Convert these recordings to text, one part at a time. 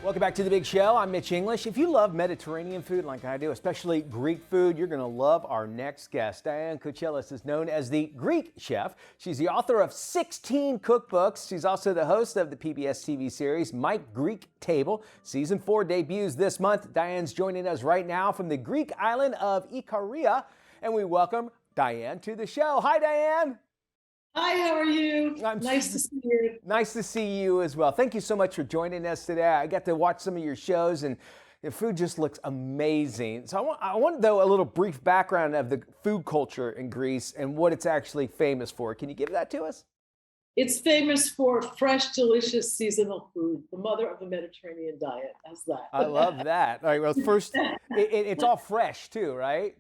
Welcome back to The Big Show. I'm Mitch English. If you love Mediterranean food like I do, especially Greek food, you're going to love our next guest. Diane Kochilas is known as the Greek chef. She's the author of 16 cookbooks. She's also the host of the PBS TV series My Greek Table. Season 4 debuts this month. Diane's joining us right now from the Greek island of Ikaria, and we welcome Diane to the show. Hi, Diane. Hi, how are you? Nice to see you. Nice to see you as well. Thank you so much for joining us today. I got to watch some of your shows, and the food just looks amazing. So I want though, a little brief background of the food culture in Greece and what it's actually famous for. Can you give that to us? It's famous for fresh, delicious, seasonal food, the mother of the Mediterranean diet. How's that? I love that. All right, well, first, it's all fresh too, right?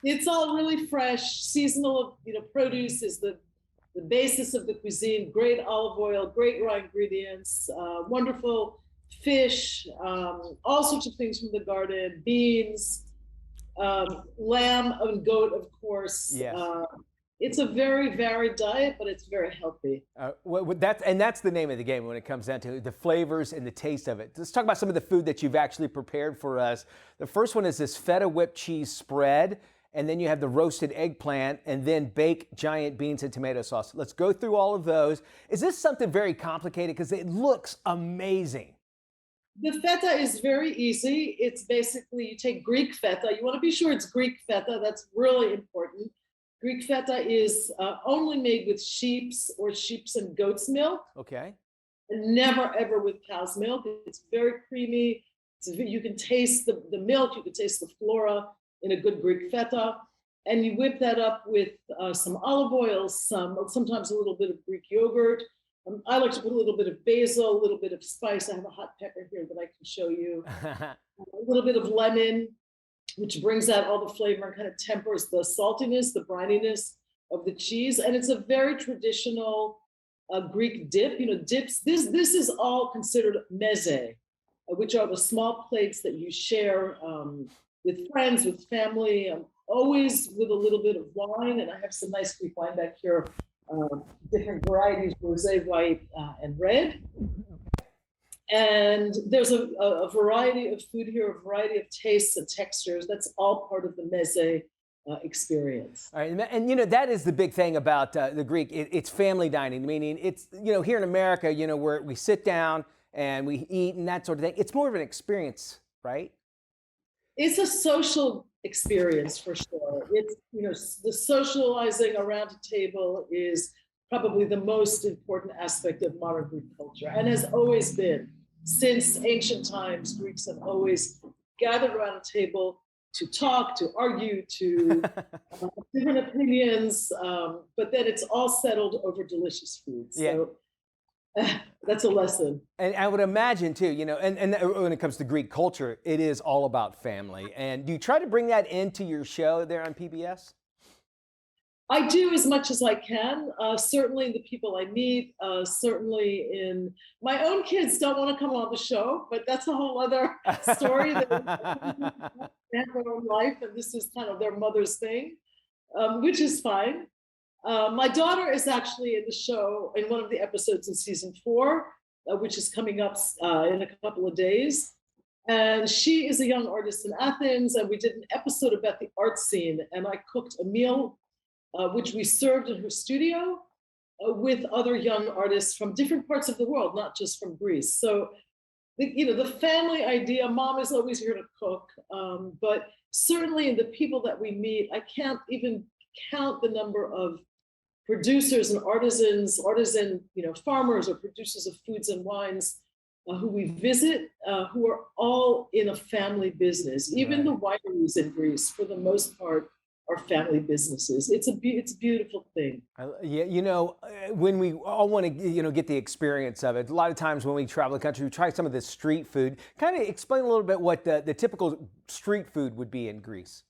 It's all really fresh. Seasonal, produce is the basis of the cuisine. Great olive oil, great raw ingredients, wonderful fish, all sorts of things from the garden, beans, lamb and goat, of course. Yes. It's a very varied diet, but it's very healthy. That's the name of the game when it comes down to the flavors and the taste of it. Let's talk about some of the food that you've actually prepared for us. The first one is this feta whipped cheese spread. And then you have the roasted eggplant, and then baked giant beans and tomato sauce. Let's go through all of those. Is this something very complicated? Because it looks amazing. The feta is very easy. It's basically, you take Greek feta. You want to be sure it's Greek feta. That's really important. Greek feta is only made with sheep's and goat's milk. Okay. And never, ever with cow's milk. It's very creamy. You can taste the milk. You can taste the flora in a good Greek feta, and you whip that up with some olive oil, sometimes a little bit of Greek yogurt. I like to put a little bit of basil, a little bit of spice. I have a hot pepper here that I can show you. A little bit of lemon, which brings out all the flavor and kind of tempers the saltiness, the brininess of the cheese. And it's a very traditional Greek dip. Dips. This is all considered meze, which are the small plates that you share with friends, with family, always with a little bit of wine. And I have some nice Greek wine back here, different varieties, rosé, white, and red. And there's a variety of food here, a variety of tastes and textures. That's all part of the meze experience. All right, and that is the big thing about the Greek. It's family dining, meaning it's, here in America, where we sit down and we eat and that sort of thing. It's more of an experience, right? It's a social experience for sure. It's, the socializing around a table is probably the most important aspect of modern Greek culture, and has always been. Since ancient times, Greeks have always gathered around a table to talk, to argue, to different opinions, but then it's all settled over delicious food. So that's a lesson. And I would imagine too, and when it comes to Greek culture, it is all about family. And do you try to bring that into your show there on PBS? I do as much as I can. Certainly the people I meet, certainly in my own kids don't want to come on the show, but that's a whole other story. They have their own life, and this is kind of their mother's thing, which is fine. My daughter is actually in the show in one of the episodes in season 4, which is coming up in a couple of days. And she is a young artist in Athens, and we did an episode about the art scene, and I cooked a meal which we served in her studio with other young artists from different parts of the world, not just from Greece. So, the family idea, mom is always here to cook, but certainly in the people that we meet, I can't even count the number of producers and artisan, farmers or producers of foods and wines who we visit, who are all in a family business. Even the wineries in Greece, for the most part, are family businesses. It's a beautiful thing. When we all want to, get the experience of it, a lot of times when we travel the country, we try some of the street food. Kind of explain a little bit what the typical street food would be in Greece.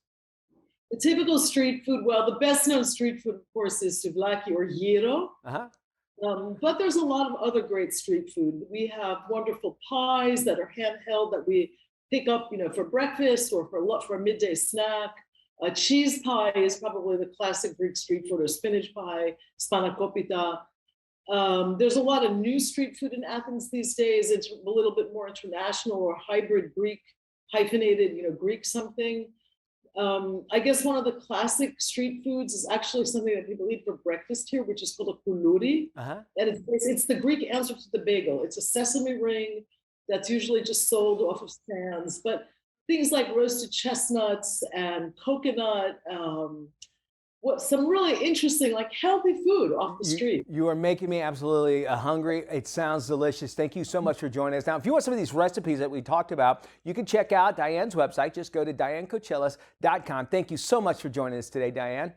The typical street food, well, the best known street food, of course, is souvlaki or gyro. But there's a lot of other great street food. We have wonderful pies that are handheld that we pick up, for breakfast or for a midday snack. A cheese pie is probably the classic Greek street food, or spinach pie, spanakopita. There's a lot of new street food in Athens these days. It's a little bit more international or hybrid Greek, hyphenated, Greek something. I guess one of the classic street foods is actually something that people eat for breakfast here, which is called a koulouri. And it's the Greek answer to the bagel. It's a sesame ring that's usually just sold off of stands. But things like roasted chestnuts and coconut, some really interesting, like healthy food off the street. You are making me absolutely hungry. It sounds delicious. Thank you so much for joining us. Now, if you want some of these recipes that we talked about, you can check out Diane's website. Just go to DianeKochilas.com. Thank you so much for joining us today, Diane.